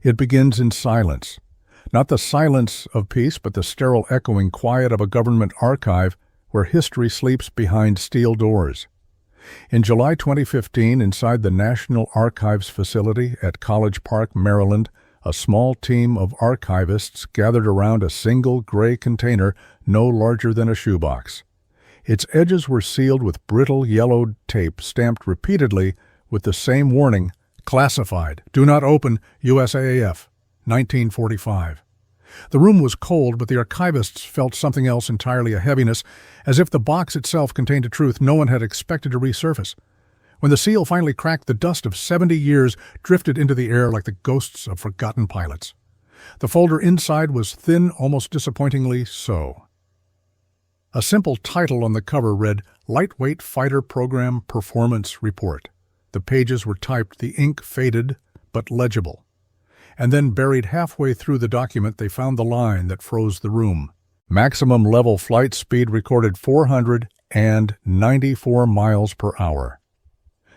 It begins in silence. Not the silence of peace, but the sterile echoing quiet of a government archive where history sleeps behind steel doors. In July 2015, inside the National Archives facility at College Park, Maryland, a small team of archivists gathered around a single gray container no larger than a shoebox. Its edges were sealed with brittle yellowed tape stamped repeatedly with the same warning, "Classified. Do not open. USAAF. 1945." The room was cold, but the archivists felt something else entirely, a heaviness, as if the box itself contained a truth no one had expected to resurface. When the seal finally cracked, the dust of 70 years drifted into the air like the ghosts of forgotten pilots. The folder inside was thin, almost disappointingly so. A simple title on the cover read, "Lightweight Fighter Program Performance Report." The pages were typed, the ink faded, but legible. And then buried halfway through the document, they found the line that froze the room. Maximum level flight speed recorded 494 miles per hour.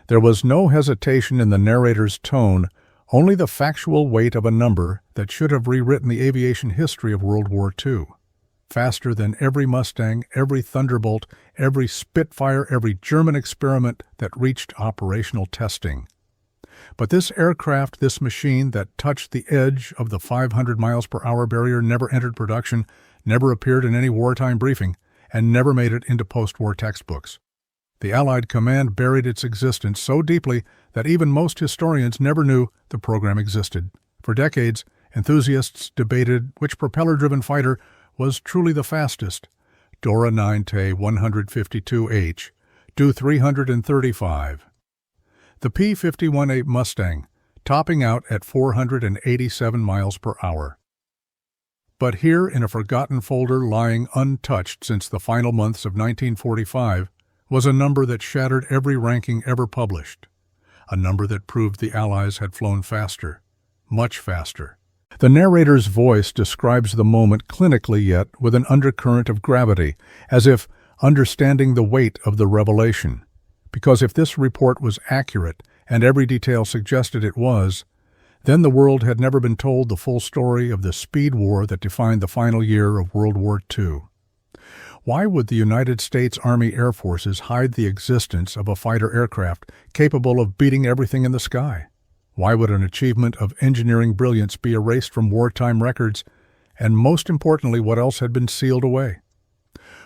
There was no hesitation in the narrator's tone, only the factual weight of a number that should have rewritten the aviation history of World War II. Faster than every Mustang, every Thunderbolt, every Spitfire, every German experiment that reached operational testing. But this aircraft, this machine that touched the edge of the 500 miles per hour barrier, never entered production, never appeared in any wartime briefing, and never made it into post-war textbooks. The Allied command buried its existence so deeply that even most historians never knew the program existed. For decades, enthusiasts debated which propeller-driven fighter was truly the fastest. Dora 9T 152H, Do 335. The P-51A Mustang, topping out at 487 miles per hour. But here, in a forgotten folder lying untouched since the final months of 1945, was a number that shattered every ranking ever published. A number that proved the Allies had flown faster, much faster. The narrator's voice describes the moment clinically, yet with an undercurrent of gravity, as if understanding the weight of the revelation. Because if this report was accurate, and every detail suggested it was, then the world had never been told the full story of the speed war that defined the final year of World War II. Why would the United States Army Air Forces hide the existence of a fighter aircraft capable of beating everything in the sky? Why would an achievement of engineering brilliance be erased from wartime records? And most importantly, what else had been sealed away?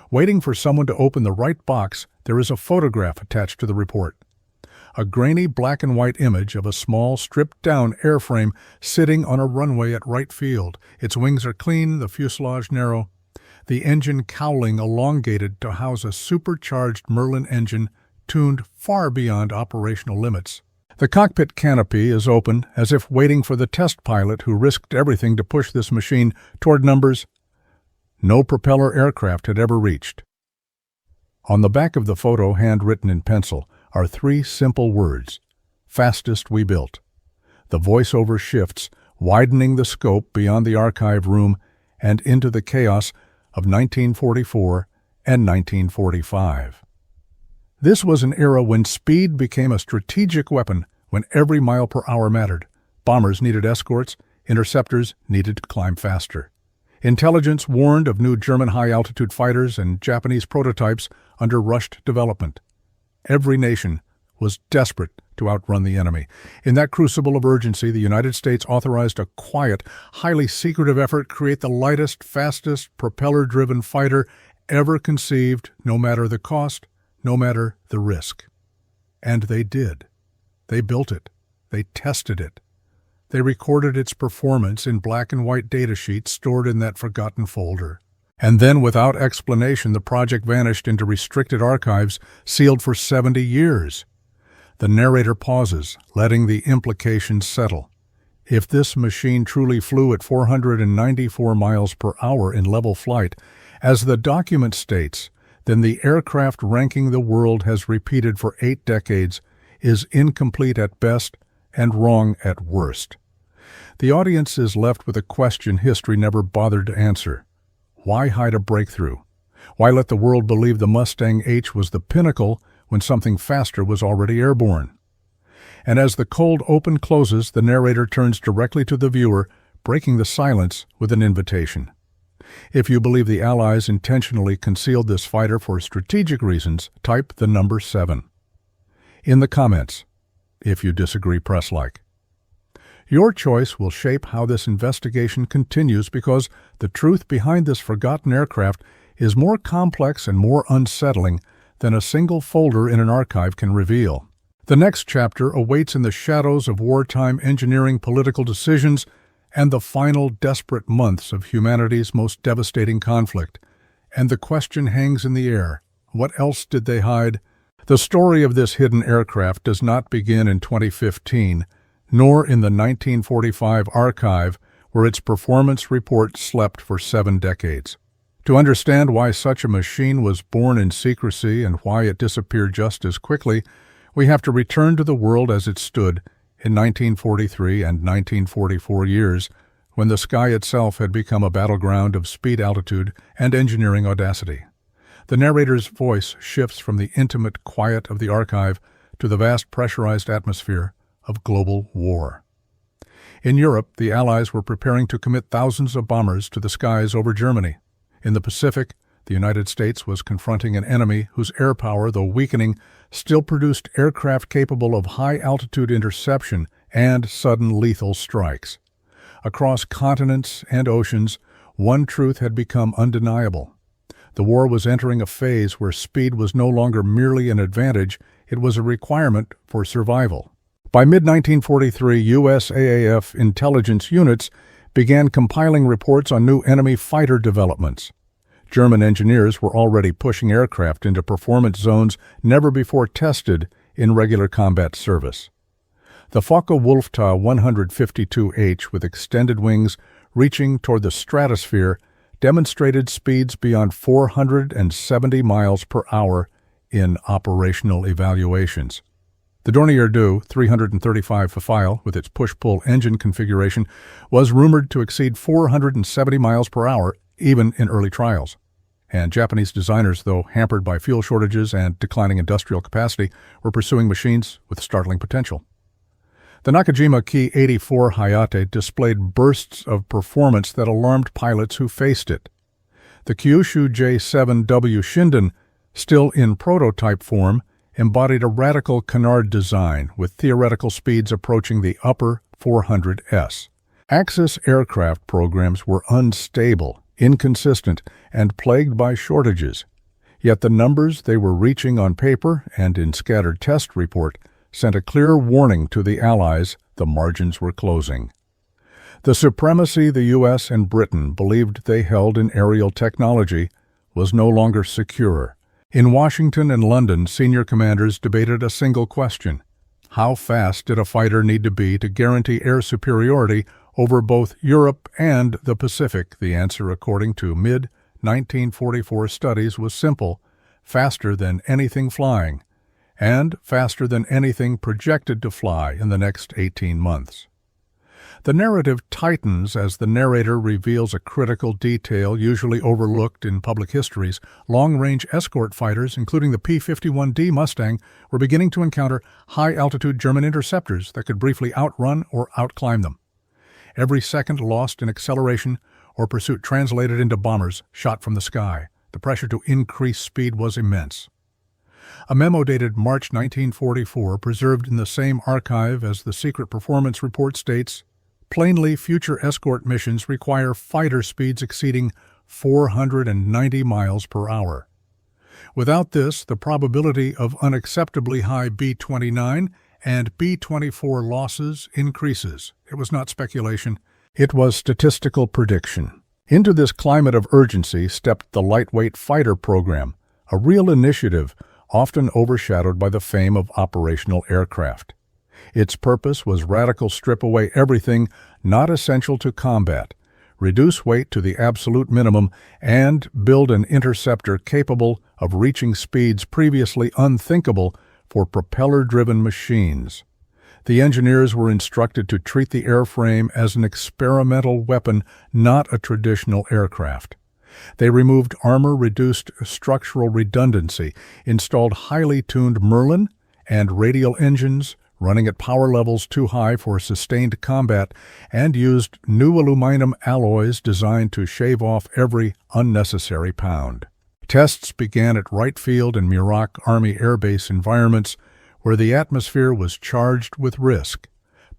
Waiting for someone to open the right box, there is a photograph attached to the report. A grainy black and white image of a small, stripped-down airframe sitting on a runway at right field. Its wings are clean, the fuselage narrow, the engine cowling elongated to house a supercharged Merlin engine tuned far beyond operational limits. The cockpit canopy is open, as if waiting for the test pilot who risked everything to push this machine toward numbers no propeller aircraft had ever reached. On the back of the photo, handwritten in pencil, are three simple words: "Fastest we built." The voiceover shifts, widening the scope beyond the archive room and into the chaos of 1944 and 1945. This was an era when speed became a strategic weapon, when every mile per hour mattered. Bombers needed escorts, interceptors needed to climb faster. Intelligence warned of new German high-altitude fighters and Japanese prototypes under rushed development. Every nation was desperate to outrun the enemy. In that crucible of urgency, the United States authorized a quiet, highly secretive effort to create the lightest, fastest, propeller-driven fighter ever conceived, no matter the cost, no matter the risk. And they did. They built it. They tested it. They recorded its performance in black and white data sheets stored in that forgotten folder. And then, without explanation, the project vanished into restricted archives, sealed for 70 years. The narrator pauses, letting the implications settle. If this machine truly flew at 494 miles per hour in level flight, as the document states, then the aircraft ranking the world has repeated for 8 decades is incomplete at best and wrong at worst. The audience is left with a question history never bothered to answer. Why hide a breakthrough? Why let the world believe the Mustang H was the pinnacle when something faster was already airborne? And as the cold open closes, the narrator turns directly to the viewer, breaking the silence with an invitation. If you believe the Allies intentionally concealed this fighter for strategic reasons, type the number 7. In the comments. If you disagree, press like. Your choice will shape how this investigation continues because the truth behind this forgotten aircraft is more complex and more unsettling than a single folder in an archive can reveal. The next chapter awaits in the shadows of wartime engineering political decisions and the final desperate months of humanity's most devastating conflict. And the question hangs in the air. What else did they hide? The story of this hidden aircraft does not begin in 2015, nor in the 1945 archive, where its performance report slept for 7 decades. To understand why such a machine was born in secrecy and why it disappeared just as quickly, we have to return to the world as it stood in 1943 and 1944 years, when the sky itself had become a battleground of speed, altitude, and engineering audacity. The narrator's voice shifts from the intimate quiet of the archive to the vast pressurized atmosphere of global war. In Europe, the Allies were preparing to commit thousands of bombers to the skies over Germany. In the Pacific, the United States was confronting an enemy whose air power, though weakening, still produced aircraft capable of high-altitude interception and sudden lethal strikes. Across continents and oceans, one truth had become undeniable. The war was entering a phase where speed was no longer merely an advantage, it was a requirement for survival. By mid-1943, USAAF intelligence units began compiling reports on new enemy fighter developments. German engineers were already pushing aircraft into performance zones never before tested in regular combat service. The Focke-Wulf 152H, with extended wings reaching toward the stratosphere, demonstrated speeds beyond 470 miles per hour in operational evaluations. The Dornier Du 335 Fafile, with its push-pull engine configuration, was rumored to exceed 470 miles per hour even in early trials. And Japanese designers, though hampered by fuel shortages and declining industrial capacity, were pursuing machines with startling potential. The Nakajima Ki-84 Hayate displayed bursts of performance that alarmed pilots who faced it. The Kyushu J-7W Shinden, still in prototype form, embodied a radical canard design with theoretical speeds approaching the upper 400s. Axis aircraft programs were unstable, inconsistent, and plagued by shortages. Yet the numbers they were reaching on paper and in scattered test report sent a clear warning to the Allies the margins were closing. The supremacy the U.S. and Britain believed they held in aerial technology was no longer secure. In Washington and London, senior commanders debated a single question: how fast did a fighter need to be to guarantee air superiority over both Europe and the Pacific? The answer, according to mid-1944 studies, was simple: faster than anything flying, and faster than anything projected to fly in the next 18 months. The narrative tightens as the narrator reveals a critical detail usually overlooked in public histories. Long-range escort fighters, including the P-51D Mustang, were beginning to encounter high-altitude German interceptors that could briefly outrun or outclimb them. Every second lost in acceleration or pursuit translated into bombers shot from the sky. The pressure to increase speed was immense. A memo dated March 1944, preserved in the same archive as the secret performance report, states, "Plainly, future escort missions require fighter speeds exceeding 490 miles per hour. Without this, the probability of unacceptably high B-29 and B-24 losses increases." It was not speculation, it was statistical prediction. Into this climate of urgency stepped the lightweight fighter program, a real initiative often overshadowed by the fame of operational aircraft. Its purpose was radical strip away everything not essential to combat, reduce weight to the absolute minimum, and build an interceptor capable of reaching speeds previously unthinkable for propeller-driven machines. The engineers were instructed to treat the airframe as an experimental weapon, not a traditional aircraft. They removed armor-reduced structural redundancy, installed highly tuned Merlin and radial engines, running at power levels too high for sustained combat, and used new aluminum alloys designed to shave off every unnecessary pound. Tests began at Wright Field and Muroc Army Air Base environments, where the atmosphere was charged with risk.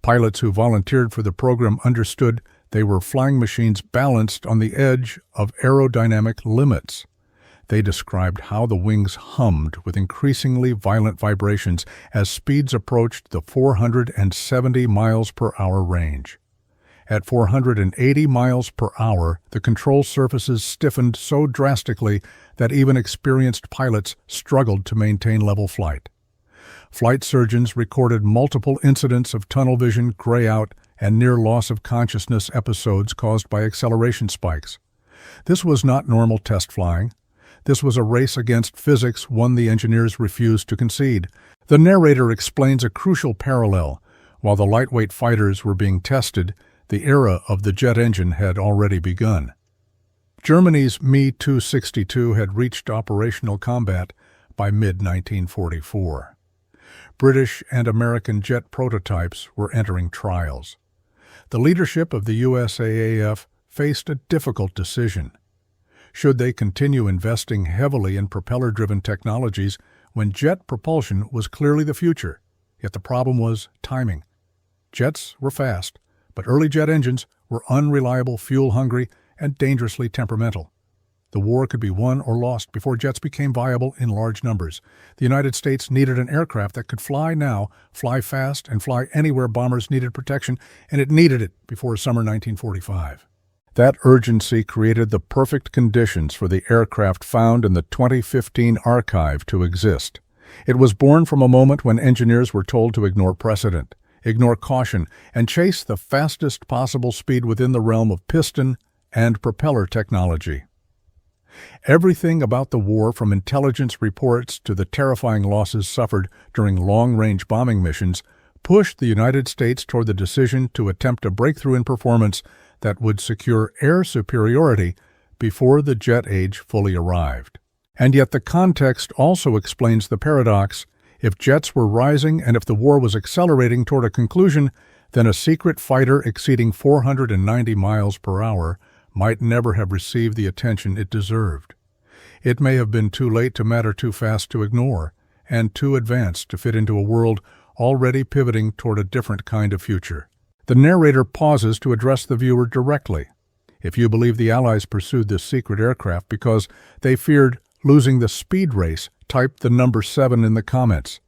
Pilots who volunteered for the program understood they were flying machines balanced on the edge of aerodynamic limits. They described how the wings hummed with increasingly violent vibrations as speeds approached the 470 miles per hour range. At 480 miles per hour, the control surfaces stiffened so drastically that even experienced pilots struggled to maintain level flight. Flight surgeons recorded multiple incidents of tunnel vision, gray-out, and near loss of consciousness episodes caused by acceleration spikes. This was not normal test flying. This was a race against physics, one the engineers refused to concede. The narrator explains a crucial parallel. While the lightweight fighters were being tested, the era of the jet engine had already begun. Germany's Me-262 had reached operational combat by mid-1944. British and American jet prototypes were entering trials. The leadership of the USAAF faced a difficult decision. Should they continue investing heavily in propeller-driven technologies when jet propulsion was clearly the future? Yet the problem was timing. Jets were fast, but early jet engines were unreliable, fuel-hungry, and dangerously temperamental. The war could be won or lost before jets became viable in large numbers. The United States needed an aircraft that could fly now, fly fast, and fly anywhere bombers needed protection, and it needed it before summer 1945. That urgency created the perfect conditions for the aircraft found in the 2015 archive to exist. It was born from a moment when engineers were told to ignore precedent, ignore caution, and chase the fastest possible speed within the realm of piston and propeller technology. Everything about the war, from intelligence reports to the terrifying losses suffered during long-range bombing missions, pushed the United States toward the decision to attempt a breakthrough in performance that would secure air superiority before the jet age fully arrived. And yet the context also explains the paradox. If jets were rising and if the war was accelerating toward a conclusion, then a secret fighter exceeding 490 miles per hour might never have received the attention it deserved. It may have been too late to matter, too fast to ignore, and too advanced to fit into a world already pivoting toward a different kind of future. The narrator pauses to address the viewer directly. If you believe the Allies pursued this secret aircraft because they feared losing the speed race, type the number 7 in the comments.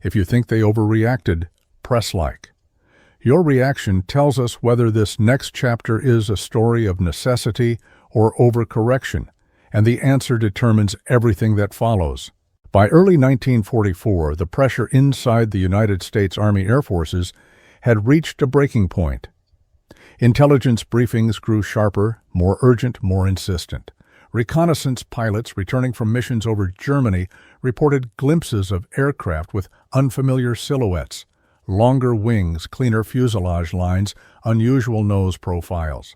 If you think they overreacted, press like. Your reaction tells us whether this next chapter is a story of necessity or overcorrection, and the answer determines everything that follows. By early 1944, the pressure inside the United States Army Air Forces had reached a breaking point. Intelligence briefings grew sharper, more urgent, more insistent. Reconnaissance pilots returning from missions over Germany reported glimpses of aircraft with unfamiliar silhouettes, longer wings, cleaner fuselage lines, unusual nose profiles.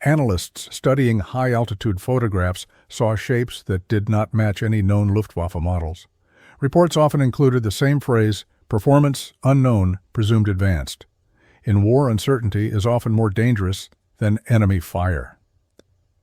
Analysts studying high-altitude photographs saw shapes that did not match any known Luftwaffe models. Reports often included the same phrase, performance unknown, presumed advanced. In war, uncertainty is often more dangerous than enemy fire.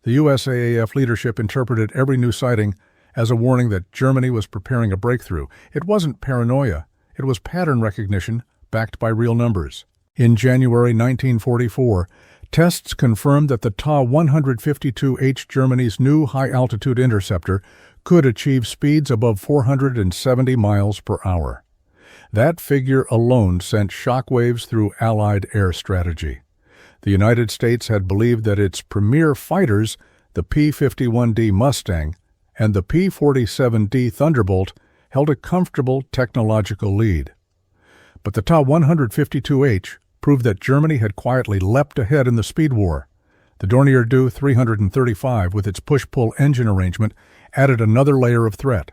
The USAAF leadership interpreted every new sighting as a warning that Germany was preparing a breakthrough. It wasn't paranoia, it was pattern recognition backed by real numbers. In January 1944, tests confirmed that the Ta-152H, Germany's new high-altitude interceptor, could achieve speeds above 470 miles per hour. That figure alone sent shockwaves through Allied air strategy. The United States had believed that its premier fighters, the P-51D Mustang and the P-47D Thunderbolt, held a comfortable technological lead. But the Ta-152H proved that Germany had quietly leapt ahead in the speed war. The Dornier Du 335, with its push-pull engine arrangement, added another layer of threat.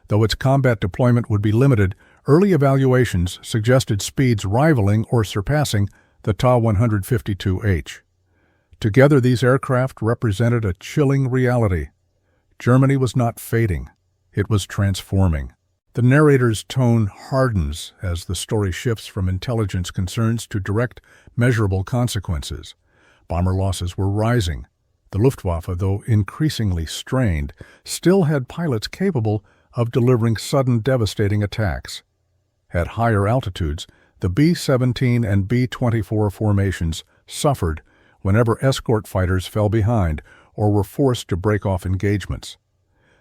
Though its combat deployment would be limited, early evaluations suggested speeds rivaling or surpassing the Ta-152H. Together, these aircraft represented a chilling reality. Germany was not fading, it was transforming. The narrator's tone hardens as the story shifts from intelligence concerns to direct, measurable consequences. Bomber losses were rising. The Luftwaffe, though increasingly strained, still had pilots capable of delivering sudden, devastating attacks. At higher altitudes, the B-17 and B-24 formations suffered whenever escort fighters fell behind or were forced to break off engagements.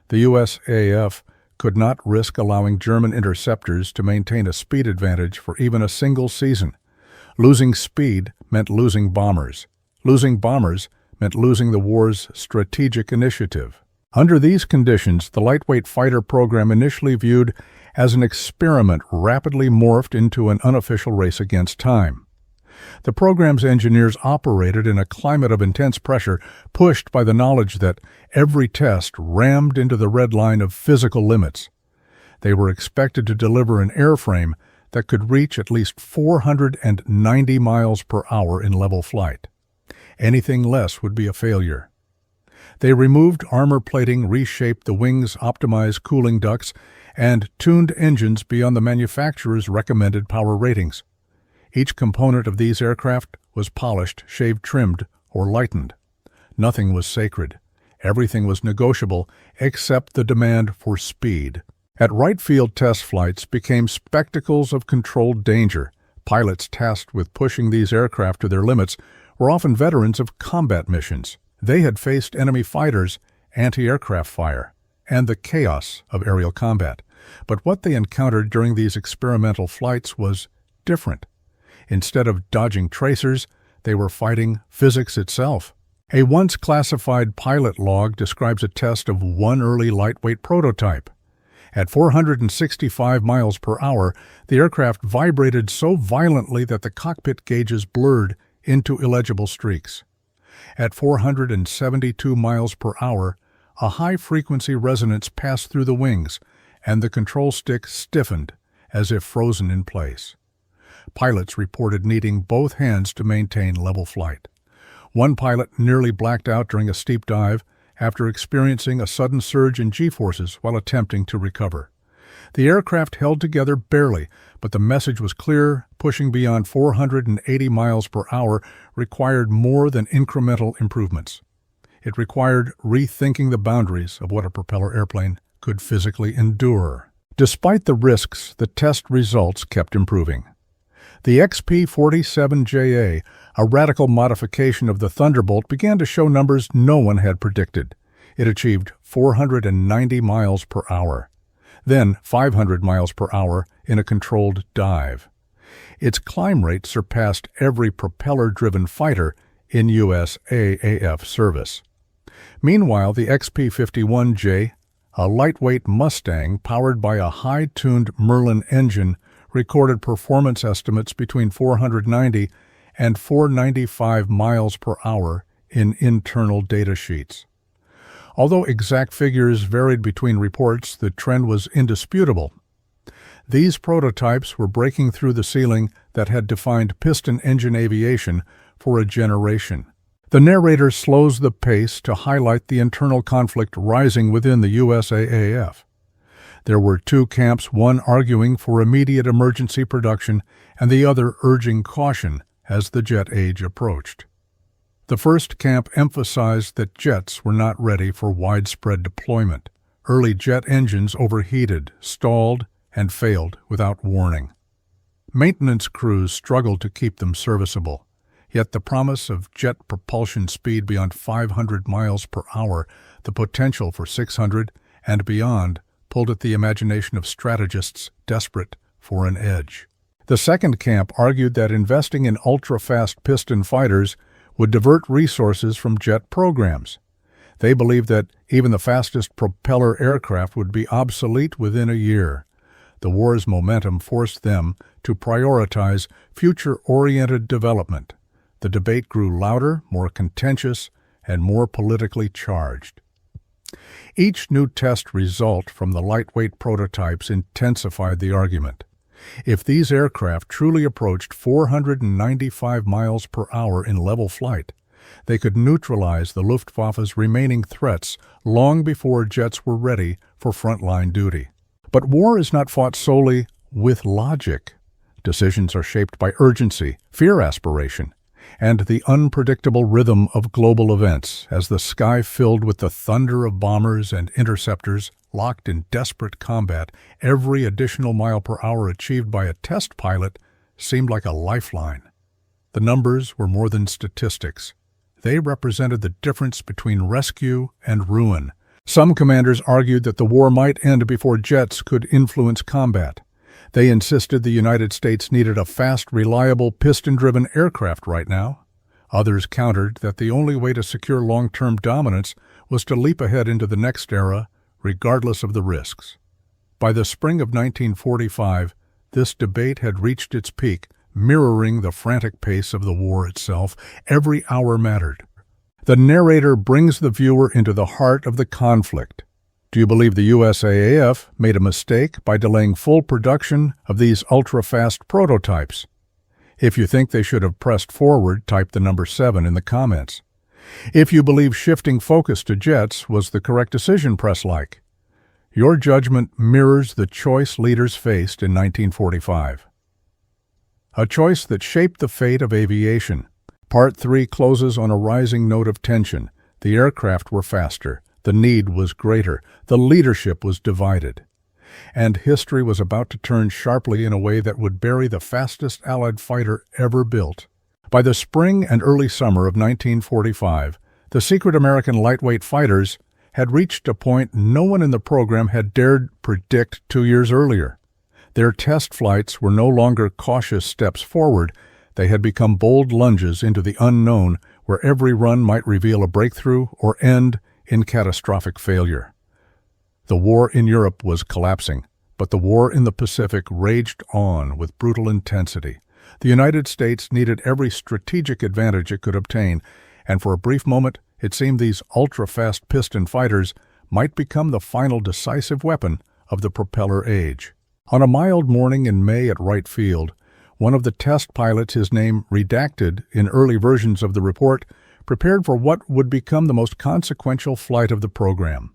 The USAAF could not risk allowing German interceptors to maintain a speed advantage for even a single season. Losing speed meant losing bombers. Losing bombers meant losing the war's strategic initiative. Under these conditions, the lightweight fighter program, initially viewed as an experiment, rapidly morphed into an unofficial race against time. The program's engineers operated in a climate of intense pressure, pushed by the knowledge that every test rammed into the red line of physical limits. They were expected to deliver an airframe that could reach at least 490 miles per hour in level flight. Anything less would be a failure. They removed armor plating, reshaped the wings, optimized cooling ducts, and tuned engines beyond the manufacturer's recommended power ratings. Each component of these aircraft was polished, shaved, trimmed, or lightened. Nothing was sacred. Everything was negotiable except the demand for speed. At Wright Field, test flights became spectacles of controlled danger. Pilots tasked with pushing these aircraft to their limits were often veterans of combat missions. They had faced enemy fighters, anti-aircraft fire, and the chaos of aerial combat. But what they encountered during these experimental flights was different. Instead of dodging tracers, they were fighting physics itself. A once classified pilot log describes a test of one early lightweight prototype. At 465 miles per hour, the aircraft vibrated so violently that the cockpit gauges blurred into illegible streaks. At 472 miles per hour, a high-frequency resonance passed through the wings, and the control stick stiffened, as if frozen in place. Pilots reported needing both hands to maintain level flight. One pilot nearly blacked out during a steep dive after experiencing a sudden surge in G-forces while attempting to recover. The aircraft held together barely, but the message was clear: pushing beyond 480 miles per hour required more than incremental improvements. It required rethinking the boundaries of what a propeller airplane could physically endure. Despite the risks, the test results kept improving. The XP-47JA, a radical modification of the Thunderbolt, began to show numbers no one had predicted. It achieved 490 miles per hour, then 500 miles per hour in a controlled dive. Its climb rate surpassed every propeller-driven fighter in USAAF service. Meanwhile, the XP-51J, a lightweight Mustang powered by a high-tuned Merlin engine, recorded performance estimates between 490 and 495 miles per hour in internal data sheets. Although exact figures varied between reports, the trend was indisputable. These prototypes were breaking through the ceiling that had defined piston engine aviation for a generation. The narrator slows the pace to highlight the internal conflict rising within the USAAF. There were two camps, one arguing for immediate emergency production and the other urging caution as the jet age approached. The first camp emphasized that jets were not ready for widespread deployment. Early jet engines overheated, stalled, and failed without warning. Maintenance crews struggled to keep them serviceable, yet the promise of jet propulsion speed beyond 500 miles per hour, the potential for 600 and beyond, pulled at the imagination of strategists desperate for an edge. The second camp argued that investing in ultra-fast piston fighters would divert resources from jet programs. They believed that even the fastest propeller aircraft would be obsolete within a year. The war's momentum forced them to prioritize future-oriented development. The debate grew louder, more contentious, and more politically charged. Each new test result from the lightweight prototypes intensified the argument. If these aircraft truly approached 495 miles per hour in level flight, they could neutralize the Luftwaffe's remaining threats long before jets were ready for frontline duty. But war is not fought solely with logic. Decisions are shaped by urgency, fear aspiration, and the unpredictable rhythm of global events as the sky filled with the thunder of bombers and interceptors locked in desperate combat. Every additional mile per hour achieved by a test pilot seemed like a lifeline. The numbers were more than statistics. They represented the difference between rescue and ruin. Some commanders argued that the war might end before jets could influence combat. They insisted the United States needed a fast, reliable, piston-driven aircraft right now. Others countered that the only way to secure long-term dominance was to leap ahead into the next era, regardless of the risks. By the spring of 1945, this debate had reached its peak, mirroring the frantic pace of the war itself. Every hour mattered. The narrator brings the viewer into the heart of the conflict. Do you believe the USAAF made a mistake by delaying full production of these ultra-fast prototypes? If you think they should have pressed forward, type the number 7 in the comments. If you believe shifting focus to jets was the correct decision, press like. Your judgment mirrors the choice leaders faced in 1945. A choice that shaped the fate of aviation. Part 3 closes on a rising note of tension. The aircraft were faster. The need was greater. The leadership was divided. And history was about to turn sharply in a way that would bury the fastest Allied fighter ever built. By the spring and early summer of 1945, the secret American lightweight fighters had reached a point no one in the program had dared predict 2 years earlier. Their test flights were no longer cautious steps forward. They had become bold lunges into the unknown, where every run might reveal a breakthrough or end in catastrophic failure. The war in Europe was collapsing, but the war in the Pacific raged on with brutal intensity. The United States needed every strategic advantage it could obtain, and for a brief moment it seemed these ultra-fast piston fighters might become the final decisive weapon of the propeller age. On a mild morning in May at Wright Field, one of the test pilots, his name redacted in early versions of the report, prepared for what would become the most consequential flight of the program.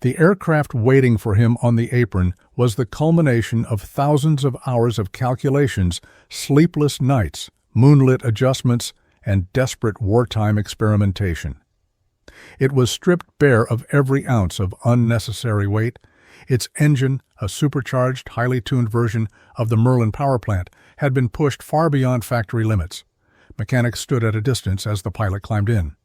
The aircraft waiting for him on the apron was the culmination of thousands of hours of calculations, sleepless nights, moonlit adjustments, and desperate wartime experimentation. It was stripped bare of every ounce of unnecessary weight. Its engine, a supercharged, highly tuned version of the Merlin power plant, had been pushed far beyond factory limits. Mechanics stood at a distance as the pilot climbed in.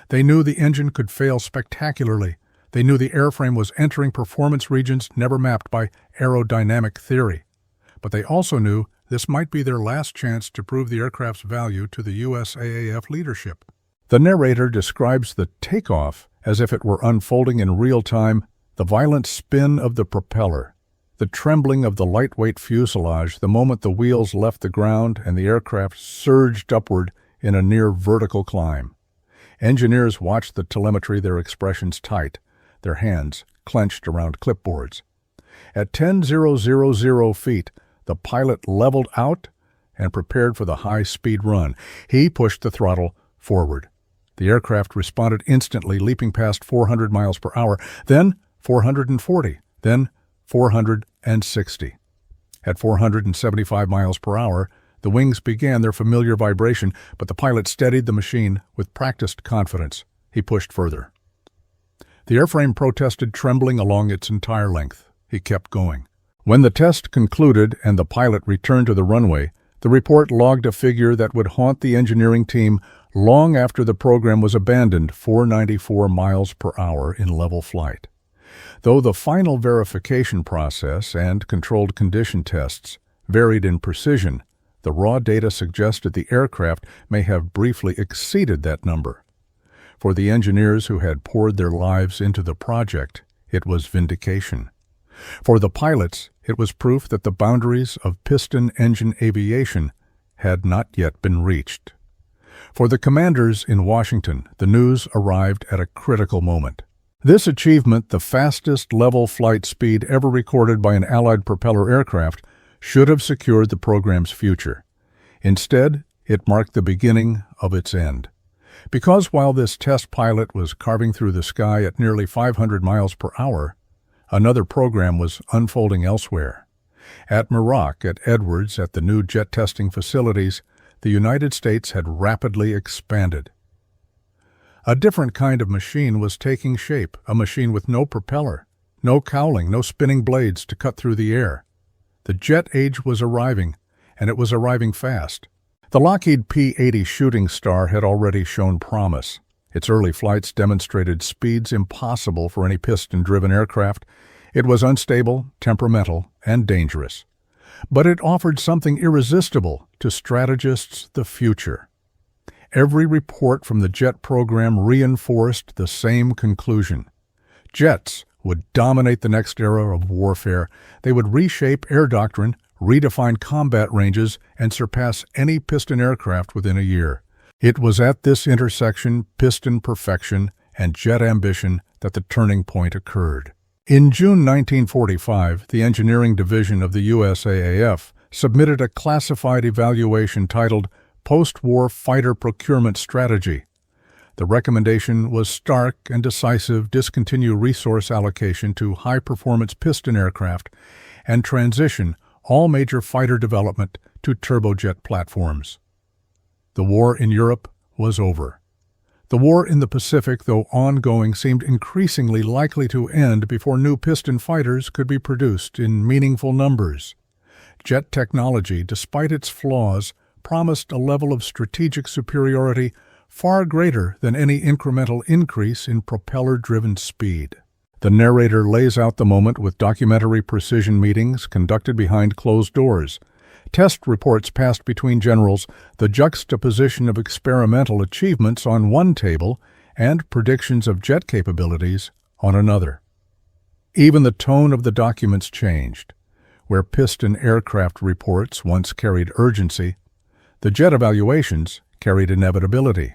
They knew the engine could fail spectacularly. They knew the airframe was entering performance regions never mapped by aerodynamic theory. But they also knew this might be their last chance to prove the aircraft's value to the USAAF leadership. The narrator describes the takeoff as if it were unfolding in real time, the violent spin of the propeller, the trembling of the lightweight fuselage the moment the wheels left the ground and the aircraft surged upward in a near-vertical climb. Engineers watched the telemetry, their expressions tight, their hands clenched around clipboards. At 10,000 feet, the pilot leveled out and prepared for the high-speed run. He pushed the throttle forward. The aircraft responded instantly, leaping past 400 miles per hour, then 440, then 460. At 475 miles per hour, the wings began their familiar vibration, but the pilot steadied the machine with practiced confidence. He pushed further. The airframe protested, trembling along its entire length. He kept going. When the test concluded and the pilot returned to the runway, the report logged a figure that would haunt the engineering team long after the program was abandoned: 494 miles per hour in level flight. Though the final verification process and controlled condition tests varied in precision, the raw data suggested the aircraft may have briefly exceeded that number. For the engineers who had poured their lives into the project, it was vindication. For the pilots, it was proof that the boundaries of piston engine aviation had not yet been reached. For the commanders in Washington, the news arrived at a critical moment. This achievement, the fastest level flight speed ever recorded by an Allied propeller aircraft, should have secured the program's future. Instead, it marked the beginning of its end. Because while this test pilot was carving through the sky at nearly 500 miles per hour, Another program was unfolding elsewhere. At Muroc, at Edwards, at the new jet testing facilities, the United States had rapidly expanded. A different kind of machine was taking shape, a machine with no propeller, no cowling, no spinning blades to cut through the air. The jet age was arriving, and it was arriving fast. The Lockheed P-80 Shooting Star had already shown promise. Its early flights demonstrated speeds impossible for any piston-driven aircraft. It was unstable, temperamental, and dangerous. But it offered something irresistible to strategists: the future. Every report from the jet program reinforced the same conclusion. Jets would dominate the next era of warfare. They would reshape air doctrine, redefine combat ranges, and surpass any piston aircraft within a year. It was at this intersection, piston perfection and jet ambition, that the turning point occurred. In June 1945, the Engineering Division of the USAAF submitted a classified evaluation titled Post-War Fighter Procurement Strategy. The recommendation was stark and decisive: discontinue resource allocation to high-performance piston aircraft and transition all major fighter development to turbojet platforms. The war in Europe was over. The war in the Pacific, though ongoing, seemed increasingly likely to end before new piston fighters could be produced in meaningful numbers. Jet technology, despite its flaws, promised a level of strategic superiority far greater than any incremental increase in propeller-driven speed. The narrator lays out the moment with documentary precision meetings conducted behind closed doors, test reports passed between generals, the juxtaposition of experimental achievements on one table, and predictions of jet capabilities on another. Even the tone of the documents changed. Where piston aircraft reports once carried urgency, the jet evaluations carried inevitability.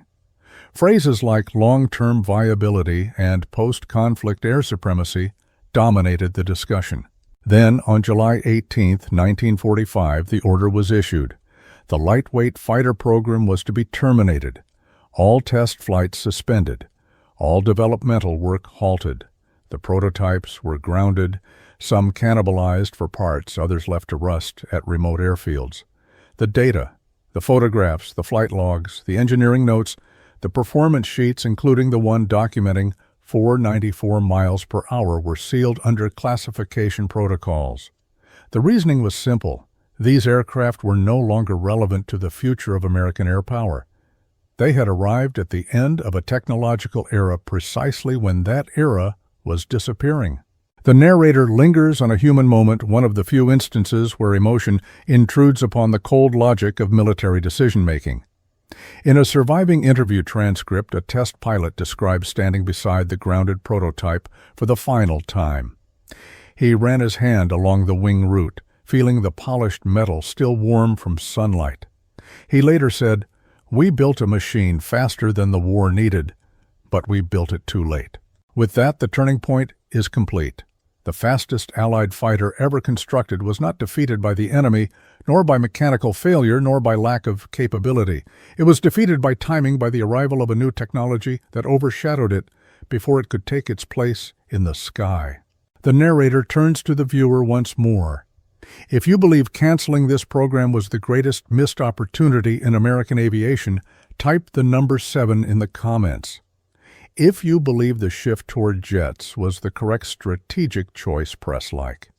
Phrases like long-term viability and post-conflict air supremacy dominated the discussion. Then, on July 18, 1945, the order was issued. The lightweight fighter program was to be terminated, all test flights suspended, all developmental work halted. The prototypes were grounded, some cannibalized for parts, others left to rust at remote airfields. The data, the photographs, the flight logs, the engineering notes, the performance sheets, including the one documenting 494 miles per hour, were sealed under classification protocols. The reasoning was simple. These aircraft were no longer relevant to the future of American air power. They had arrived at the end of a technological era precisely when that era was disappearing. The narrator lingers on a human moment, one of the few instances where emotion intrudes upon the cold logic of military decision-making. In a surviving interview transcript, a test pilot describes standing beside the grounded prototype for the final time. He ran his hand along the wing root, feeling the polished metal still warm from sunlight. He later said, "We built a machine faster than the war needed, but we built it too late." With that, the turning point is complete. The fastest Allied fighter ever constructed was not defeated by the enemy, nor by mechanical failure, nor by lack of capability. It was defeated by timing, by the arrival of a new technology that overshadowed it before it could take its place in the sky. The narrator turns to the viewer once more. If you believe canceling this program was the greatest missed opportunity in American aviation, type the number 7 in the comments. If you believe the shift toward jets was the correct strategic choice, press like.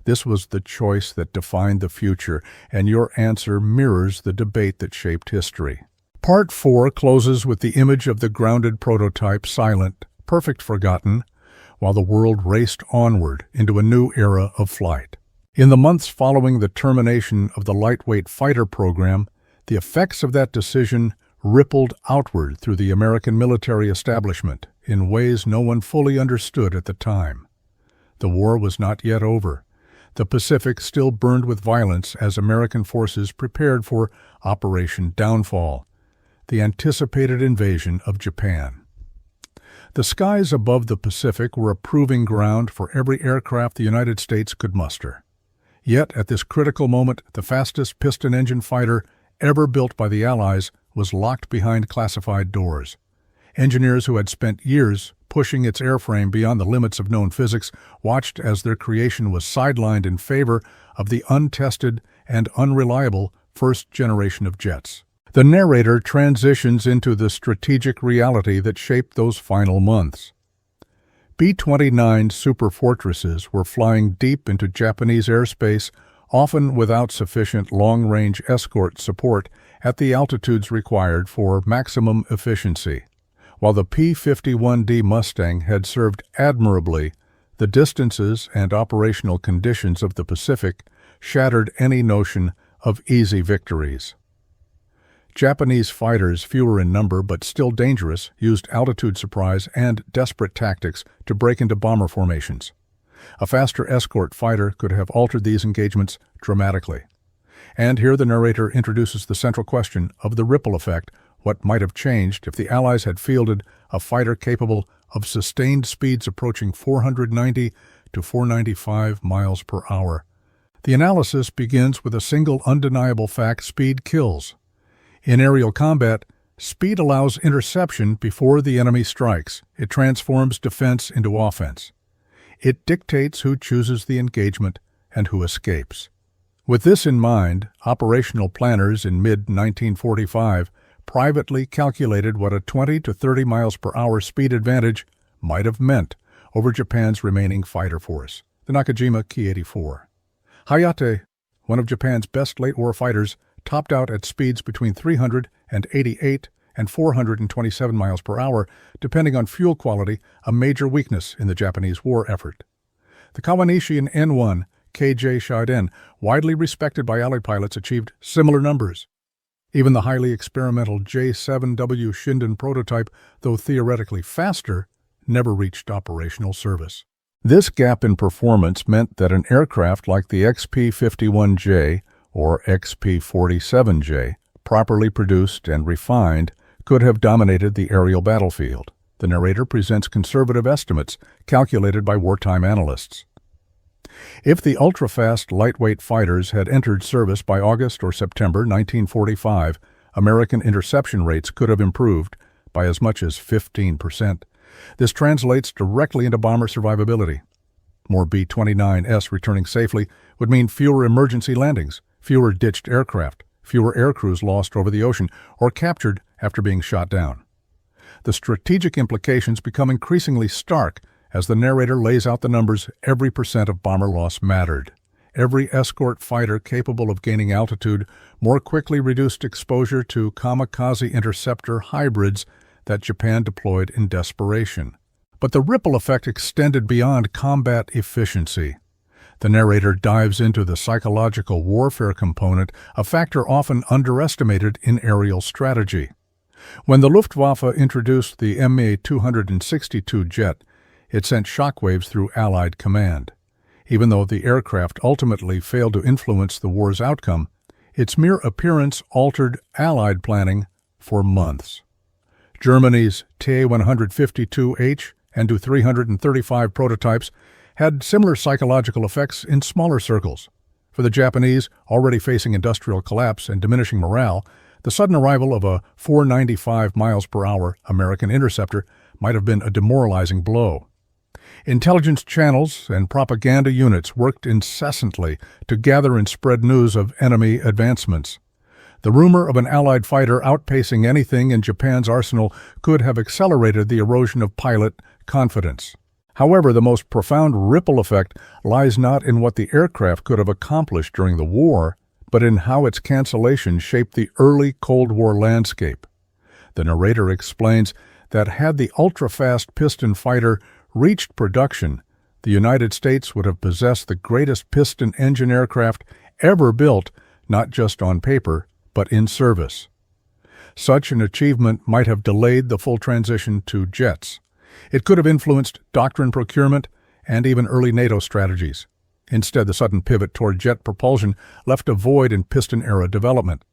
This was the choice that defined the future, and your answer mirrors the debate that shaped history. Part 4 closes with the image of the grounded prototype, silent, perfect, forgotten, while the world raced onward into a new era of flight. In the months following the termination of the lightweight fighter program, the effects of that decision rippled outward through the American military establishment in ways no one fully understood at the time. The war was not yet over. The Pacific still burned with violence as American forces prepared for Operation Downfall, the anticipated invasion of Japan. The skies above the Pacific were a proving ground for every aircraft the United States could muster. Yet, at this critical moment, the fastest piston-engine fighter ever built by the Allies was locked behind classified doors. Engineers who had spent years pushing its airframe beyond the limits of known physics, watched as their creation was sidelined in favor of the untested and unreliable first generation of jets. The narrator transitions into the strategic reality that shaped those final months. B-29 superfortresses were flying deep into Japanese airspace, often without sufficient long-range escort support at the altitudes required for maximum efficiency. While the P-51D Mustang had served admirably, the distances and operational conditions of the Pacific shattered any notion of easy victories. Japanese fighters, fewer in number but still dangerous, used altitude surprise and desperate tactics to break into bomber formations. A faster escort fighter could have altered these engagements dramatically. And here the narrator introduces the central question of the ripple effect: what might have changed if the Allies had fielded a fighter capable of sustained speeds approaching 490 to 495 miles per hour. The analysis begins with a single undeniable fact: speed kills. In aerial combat, speed allows interception before the enemy strikes. It transforms defense into offense. It dictates who chooses the engagement and who escapes. With this in mind, operational planners in mid-1945 privately calculated what a 20 to 30 miles per hour speed advantage might have meant over Japan's remaining fighter force, the Nakajima Ki-84. Hayate, one of Japan's best late-war fighters, topped out at speeds between 388 and 427 miles per hour, depending on fuel quality, a major weakness in the Japanese war effort. The Kawanishi N-1 KJ Shiden, widely respected by Allied pilots, achieved similar numbers. Even the highly experimental J-7W Shinden prototype, though theoretically faster, never reached operational service. This gap in performance meant that an aircraft like the XP-51J or XP-47J, properly produced and refined, could have dominated the aerial battlefield. The narrator presents conservative estimates calculated by wartime analysts. If the ultra-fast lightweight fighters had entered service by August or September 1945, American interception rates could have improved by as much as 15%. This translates directly into bomber survivability. More B-29S returning safely would mean fewer emergency landings, fewer ditched aircraft, fewer aircrews lost over the ocean or captured after being shot down. The strategic implications become increasingly stark as the narrator lays out the numbers. Every percent of bomber loss mattered. Every escort fighter capable of gaining altitude more quickly reduced exposure to kamikaze interceptor hybrids that Japan deployed in desperation. But the ripple effect extended beyond combat efficiency. The narrator dives into the psychological warfare component, a factor often underestimated in aerial strategy. When the Luftwaffe introduced the Ma-262 jet, it sent shockwaves through Allied command. Even though the aircraft ultimately failed to influence the war's outcome, its mere appearance altered Allied planning for months. Germany's Ta-152H and Tu-335 prototypes had similar psychological effects in smaller circles. For the Japanese, already facing industrial collapse and diminishing morale, the sudden arrival of a 495 miles per hour American interceptor might have been a demoralizing blow. Intelligence channels and propaganda units worked incessantly to gather and spread news of enemy advancements. The rumor of an Allied fighter outpacing anything in Japan's arsenal could have accelerated the erosion of pilot confidence. However, the most profound ripple effect lies not in what the aircraft could have accomplished during the war, but in how its cancellation shaped the early Cold War landscape. The narrator explains that had the ultra-fast piston fighter reached production, the United States would have possessed the greatest piston engine aircraft ever built, not just on paper, but in service. Such an achievement might have delayed the full transition to jets. It could have influenced doctrine procurement and even early NATO strategies. Instead, the sudden pivot toward jet propulsion left a void in piston-era development.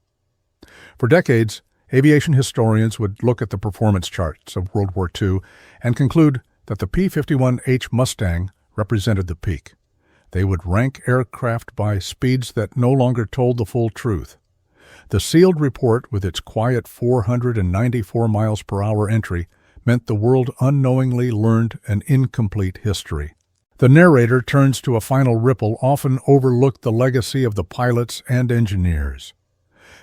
For decades, aviation historians would look at the performance charts of World War II and conclude that the P-51H Mustang represented the peak. They would rank aircraft by speeds that no longer told the full truth. The sealed report, with its quiet 494 miles per hour entry, meant the world unknowingly learned an incomplete history. The narrator turns to a final ripple often overlooked the legacy of the pilots and engineers.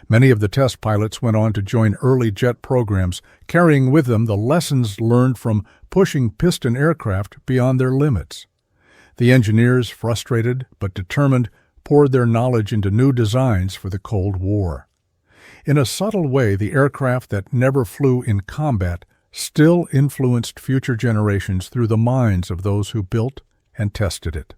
Many of the test pilots went on to join early jet programs, carrying with them the lessons learned from pushing piston aircraft beyond their limits. The engineers, frustrated but determined, poured their knowledge into new designs for the Cold War. In a subtle way, the aircraft that never flew in combat still influenced future generations through the minds of those who built and tested it.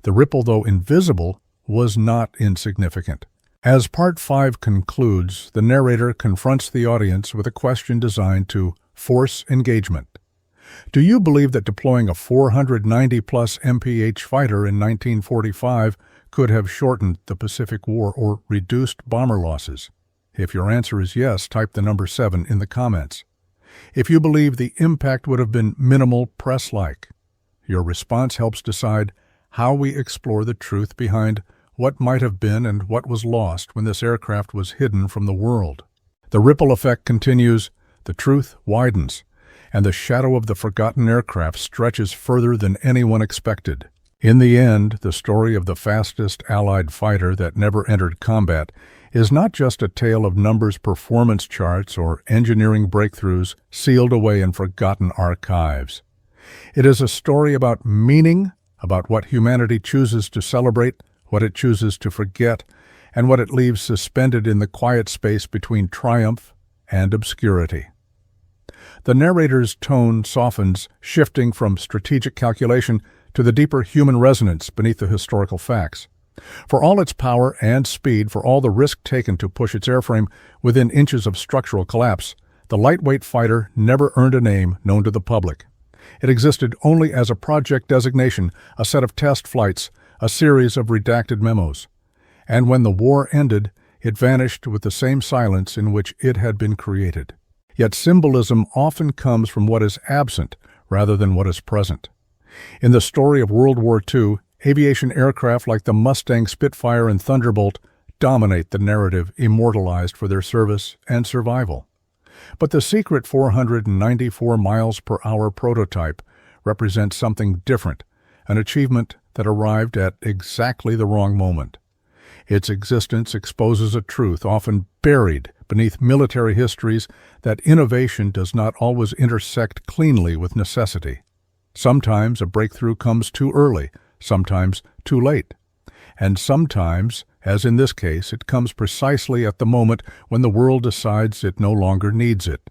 The ripple, though invisible, was not insignificant. As Part 5 concludes, the narrator confronts the audience with a question designed to force engagement. Do you believe that deploying a 490-plus MPH fighter in 1945 could have shortened the Pacific War or reduced bomber losses? If your answer is yes, type the number 7 in the comments. If you believe the impact would have been minimal, press like. Your response helps decide how we explore the truth behind what might have been and what was lost when this aircraft was hidden from the world. The ripple effect continues, the truth widens, and the shadow of the forgotten aircraft stretches further than anyone expected. In the end, the story of the fastest Allied fighter that never entered combat is not just a tale of numbers, performance charts, or engineering breakthroughs sealed away in forgotten archives. It is a story about meaning, about what humanity chooses to celebrate, what it chooses to forget, and what it leaves suspended in the quiet space between triumph and obscurity. The narrator's tone softens, shifting from strategic calculation to the deeper human resonance beneath the historical facts. For all its power and speed, for all the risk taken to push its airframe within inches of structural collapse, the lightweight fighter never earned a name known to the public. It existed only as a project designation, a set of test flights, a series of redacted memos. And when the war ended, it vanished with the same silence in which it had been created. Yet symbolism often comes from what is absent rather than what is present. In the story of World War II, aviation aircraft like the Mustang, Spitfire, and Thunderbolt dominate the narrative immortalized for their service and survival. But the secret 494 miles per hour prototype represents something different, an achievement that arrived at exactly the wrong moment. Its existence exposes a truth often buried beneath military histories that innovation does not always intersect cleanly with necessity. Sometimes a breakthrough comes too early, sometimes too late. And sometimes, as in this case, it comes precisely at the moment when the world decides it no longer needs it.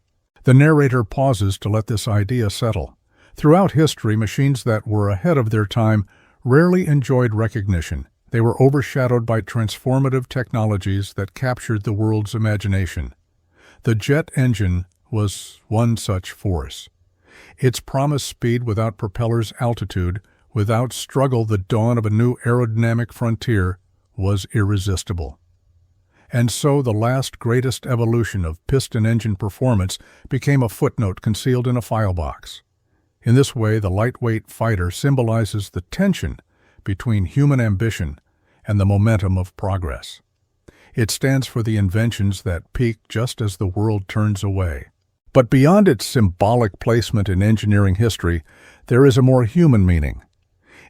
The narrator pauses to let this idea settle. Throughout history, machines that were ahead of their time rarely enjoyed recognition. They were overshadowed by transformative technologies that captured the world's imagination. The jet engine was one such force. Its promised speed without propellers, altitude, without struggle, the dawn of a new aerodynamic frontier, was irresistible. And so the last greatest evolution of piston engine performance became a footnote concealed in a file box. In this way, the lightweight fighter symbolizes the tension between human ambition and the momentum of progress. It stands for the inventions that peak just as the world turns away. But beyond its symbolic placement in engineering history, there is a more human meaning.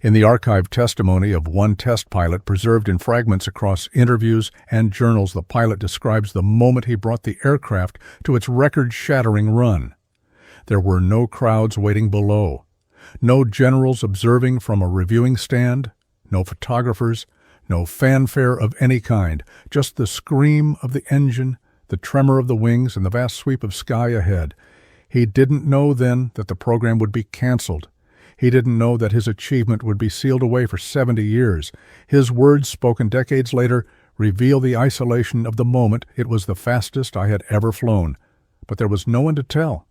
In the archived testimony of one test pilot preserved in fragments across interviews and journals, the pilot describes the moment he brought the aircraft to its record-shattering run. There were no crowds waiting below, no generals observing from a reviewing stand, no photographers, no fanfare of any kind, just the scream of the engine, the tremor of the wings, and the vast sweep of sky ahead. He didn't know then that the program would be canceled. He didn't know that his achievement would be sealed away for 70 years. His words, spoken decades later, reveal the isolation of the moment. It was the fastest I had ever flown. But there was no one to tell.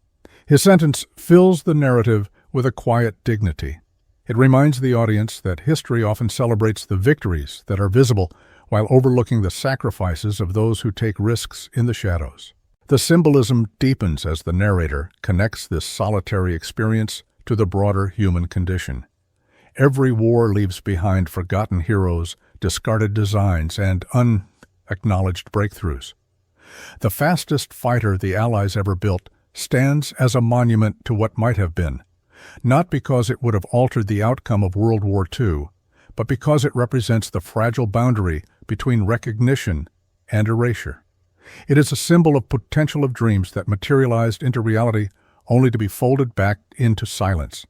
His sentence fills the narrative with a quiet dignity. It reminds the audience that history often celebrates the victories that are visible while overlooking the sacrifices of those who take risks in the shadows. The symbolism deepens as the narrator connects this solitary experience to the broader human condition. Every war leaves behind forgotten heroes, discarded designs, and unacknowledged breakthroughs. The fastest fighter the Allies ever built stands as a monument to what might have been, not because it would have altered the outcome of World War II, but because it represents the fragile boundary between recognition and erasure. It is a symbol of potential of dreams that materialized into reality only to be folded back into silence.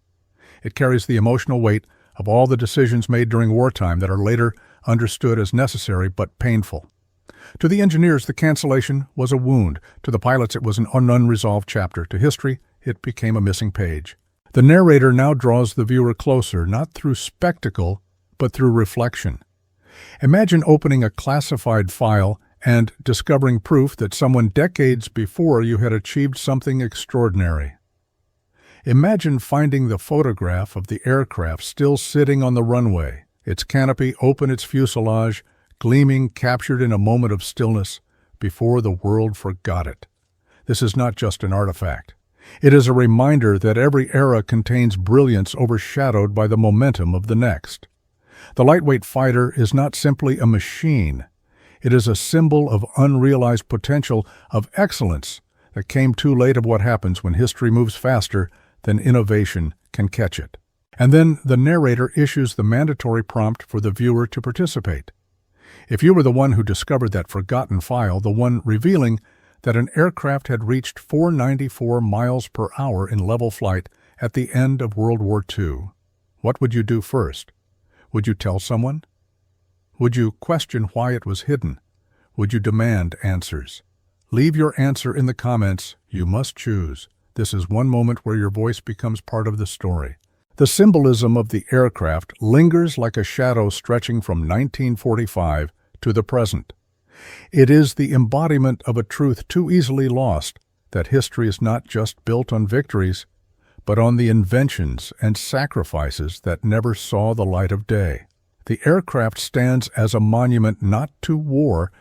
It carries the emotional weight of all the decisions made during wartime that are later understood as necessary but painful. To the engineers, the cancellation was a wound. To the pilots, it was an unresolved chapter. To history, it became a missing page. The narrator now draws the viewer closer, not through spectacle, but through reflection. Imagine opening a classified file and discovering proof that someone decades before you had achieved something extraordinary. Imagine finding the photograph of the aircraft still sitting on the runway, its canopy open, its fuselage gleaming, captured in a moment of stillness before the world forgot it. This is not just an artifact. It is a reminder that every era contains brilliance overshadowed by the momentum of the next. The lightweight fighter is not simply a machine. It is a symbol of unrealized potential, of excellence that came too late, of what happens when history moves faster than innovation can catch it. And then the narrator issues the mandatory prompt for the viewer to participate. If you were the one who discovered that forgotten file, the one revealing that an aircraft had reached 494 miles per hour in level flight at the end of World War II, what would you do first? Would you tell someone? Would you question why it was hidden? Would you demand answers? Leave your answer in the comments. You must choose. This is one moment where your voice becomes part of the story. The symbolism of the aircraft lingers like a shadow stretching from 1945 to the present. It is the embodiment of a truth too easily lost, that history is not just built on victories, but on the inventions and sacrifices that never saw the light of day. The aircraft stands as a monument not to war,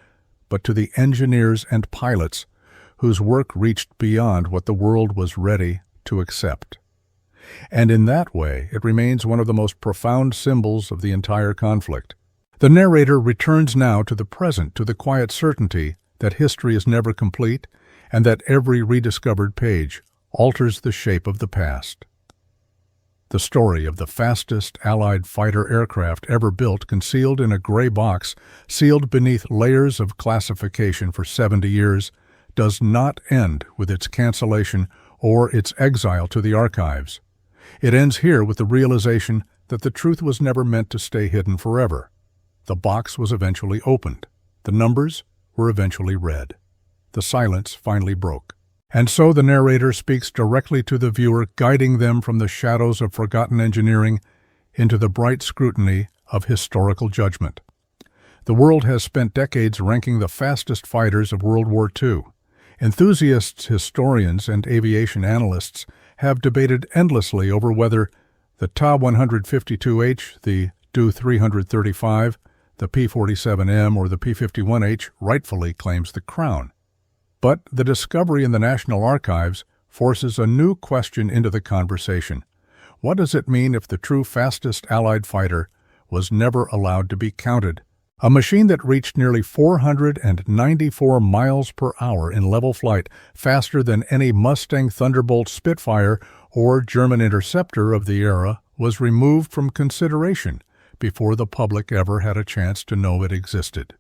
but to the engineers and pilots whose work reached beyond what the world was ready to accept. And in that way, it remains one of the most profound symbols of the entire conflict. The narrator returns now to the present, to the quiet certainty that history is never complete and that every rediscovered page alters the shape of the past. The story of the fastest Allied fighter aircraft ever built, concealed in a gray box, sealed beneath layers of classification for 70 years, does not end with its cancellation or its exile to the archives. It ends here with the realization that the truth was never meant to stay hidden forever. The box was eventually opened. The numbers were eventually read. The silence finally broke. And so the narrator speaks directly to the viewer, guiding them from the shadows of forgotten engineering into the bright scrutiny of historical judgment. The world has spent decades ranking the fastest fighters of World War II. Enthusiasts, historians, and aviation analysts have debated endlessly over whether the Ta-152H, the Do-335, the P-47M, or the P-51H rightfully claims the crown. But the discovery in the National Archives forces a new question into the conversation. What does it mean if the true fastest Allied fighter was never allowed to be counted? A machine that reached nearly 494 miles per hour in level flight, faster than any Mustang Thunderbolt Spitfire or German interceptor of the era, was removed from consideration before the public ever had a chance to know it existed.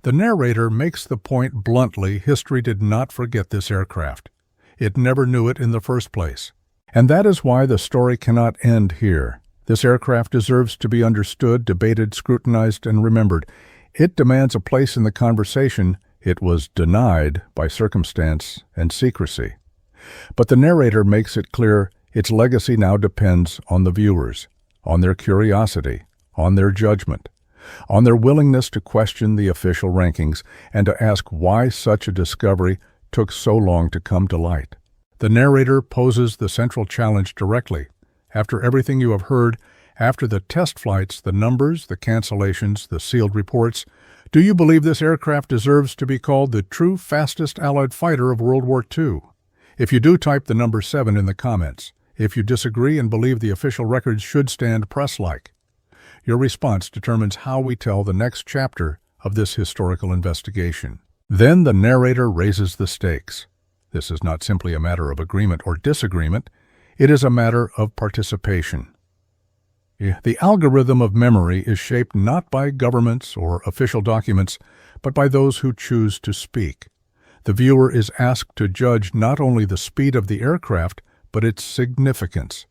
The narrator makes the point bluntly: history did not forget this aircraft. It never knew it in the first place. And that is why the story cannot end here. This aircraft deserves to be understood, debated, scrutinized, and remembered. It demands a place in the conversation it was denied by circumstance and secrecy. But the narrator makes it clear its legacy now depends on the viewers, on their curiosity, on their judgment, on their willingness to question the official rankings and to ask why such a discovery took so long to come to light. The narrator poses the central challenge directly. After everything you have heard, after the test flights, the numbers, the cancellations, the sealed reports, do you believe this aircraft deserves to be called the true fastest Allied fighter of World War II? If you do, type the number 7 in the comments. If you disagree and believe the official records should stand, press like. Your response determines how we tell the next chapter of this historical investigation. Then the narrator raises the stakes. This is not simply a matter of agreement or disagreement, it is a matter of participation. The algorithm of memory is shaped not by governments or official documents, but by those who choose to speak. The viewer is asked to judge not only the speed of the aircraft, but its significance.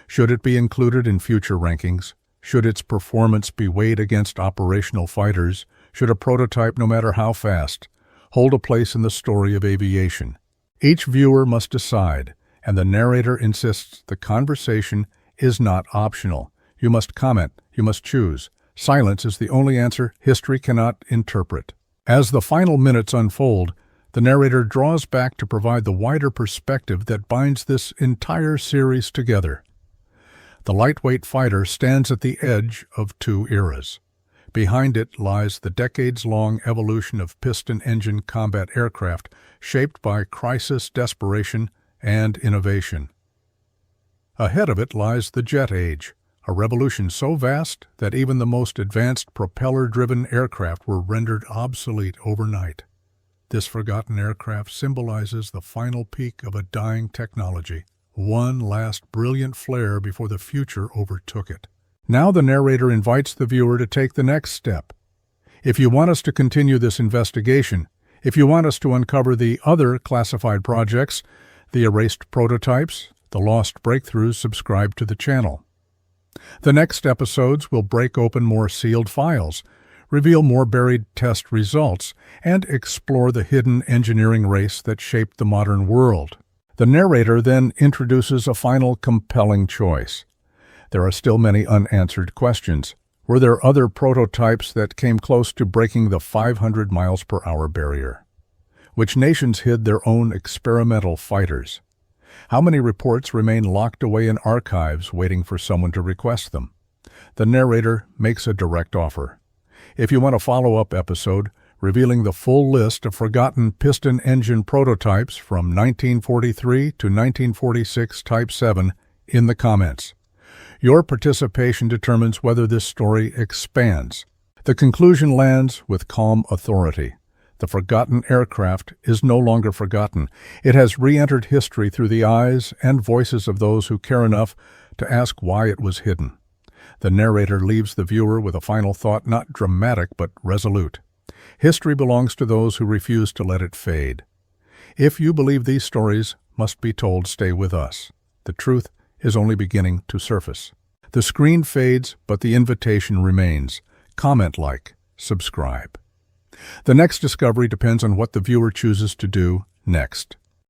Should it be included in future rankings? Should its performance be weighed against operational fighters? Should a prototype, no matter how fast, hold a place in the story of aviation? Each viewer must decide, and the narrator insists the conversation is not optional. You must comment, you must choose. Silence is the only answer history cannot interpret. As the final minutes unfold, the narrator draws back to provide the wider perspective that binds this entire series together. The lightweight fighter stands at the edge of two eras. Behind it lies the decades-long evolution of piston-engine combat aircraft shaped by crisis, desperation, and innovation. Ahead of it lies the jet age, a revolution so vast that even the most advanced propeller-driven aircraft were rendered obsolete overnight. This forgotten aircraft symbolizes the final peak of a dying technology, one last brilliant flare before the future overtook it. Now the narrator invites the viewer to take the next step. If you want us to continue this investigation, if you want us to uncover the other classified projects, the erased prototypes, the lost breakthroughs, subscribe to the channel. The next episodes will break open more sealed files, reveal more buried test results, and explore the hidden engineering race that shaped the modern world. The narrator then introduces a final compelling choice. There are still many unanswered questions. Were there other prototypes that came close to breaking the 500 miles per hour barrier? Which nations hid their own experimental fighters? How many reports remain locked away in archives waiting for someone to request them? The narrator makes a direct offer. If you want a follow-up episode revealing the full list of forgotten piston engine prototypes from 1943 to 1946 Type 7 in the comments. Your participation determines whether this story expands. The conclusion lands with calm authority. The forgotten aircraft is no longer forgotten. It has re-entered history through the eyes and voices of those who care enough to ask why it was hidden. The narrator leaves the viewer with a final thought, not dramatic but resolute. History belongs to those who refuse to let it fade. If you believe these stories must be told, stay with us. The truth is only beginning to surface. The screen fades, but the invitation remains. Comment, like, subscribe. The next discovery depends on what the viewer chooses to do next.